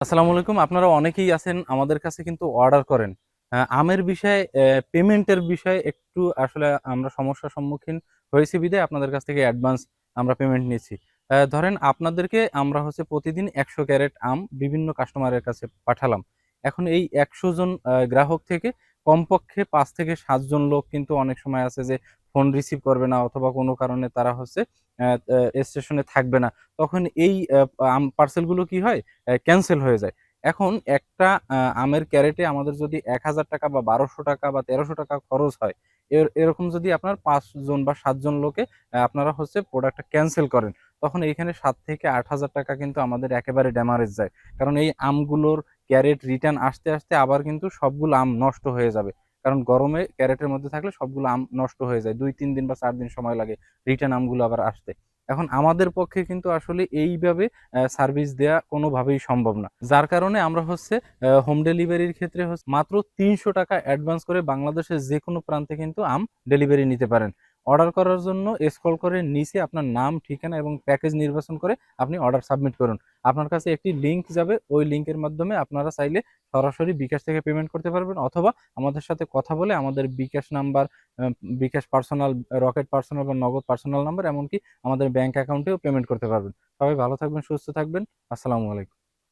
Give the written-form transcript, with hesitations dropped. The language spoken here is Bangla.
আসসালামু আলাইকুম। আপনারা অনেকেই আছেন আমাদের কাছে কিন্তু অর্ডার করেন। আমের বিষয়ে পেমেন্টের বিষয়ে একটু আসলে আমরা সমস্যার সম্মুখীন হয়েছি বিধায় আপনাদের কাছ থেকে অ্যাডভান্স আমরা পেমেন্ট নিচ্ছি। ধরেন আপনাদেরকে আমরা হচ্ছে প্রতিদিন ১০০ ক্যারেট আম বিভিন্ন কাস্টমারের কাছে পাঠালাম। এখন এই ১০০ জন গ্রাহক থেকে কমপক্ষে ৫ থেকে ৭ জন লোক কিন্তু অনেক সময় আছে যে ফোন রিসিভ করবে না অথবা কোনো কারণে তারা হচ্ছে অ্যা অ্যা স্টেশনে থাকবে না। তখন এই পার্সেলগুলো কি হয়? ক্যানসেল হয়ে যায়। এখন একটা আমের ক্যারেটে আমাদের যদি ৳১,০০০ বা ৳১,২০০ বা ৳১,৩০০ খরচ হয়, এরকম যদি আপনার ৫ জন বা ৭ জন লোকে আপনারা হচ্ছে প্রোডাক্টটা ক্যানসেল করেন, তখন এইখানে ৳৭,০০০ থেকে ৳৮,০০০ কিন্তু আমাদের একেবারে ড্যামারেজ যায়। কারণ এই আমগুলোর ক্যারেট রিটার্ন আসতে আবার কিন্তু সবগুলো আম নষ্ট হয়ে যাবে। কারণ গরমে ক্যারেটের মধ্যে থাকলে সবগুলো আম নষ্ট হয়ে যায়। ২-৩ দিন বা ৪ দিন সময় লাগে রিটার্ন আমগুলো আবার আসতে। এখন আমাদের পক্ষে কিন্তু আসলে এইভাবে সার্ভিস দেয়া কোনোভাবেই সম্ভব না। যার কারণে আমরা হচ্ছে হোম ডেলিভারির ক্ষেত্রে মাত্র ৳৩০০ অ্যাডভান্স করে বাংলাদেশের যেকোনো প্রান্তে কিন্তু আম ডেলিভারি নিতে পারেন। অর্ডার করার জন্য স্ক্রল করে নিচে আপনার নাম, ঠিকানা এবং প্যাকেজ নির্বাচন করে আপনি অর্ডার সাবমিট করুন। আপনার কাছে একটি লিংক যাবে। ওই লিংকের মাধ্যমে আপনারা চাইলে সরাসরি বিকাশ থেকে পেমেন্ট করতে পারবেন অথবা আমাদের সাথে কথা বলে আমাদের বিকাশ নাম্বার, আ বিকাশ পার্সোনাল, রকেট পার্সোনাল বা নগদ পার্সোনাল নাম্বার এমনকি আমাদের ব্যাংক অ্যাকাউন্টেও পেমেন্ট করতে পারবেন। সবাই ভালো থাকবেন, সুস্থ থাকবেন। আসসালামু আলাইকুম।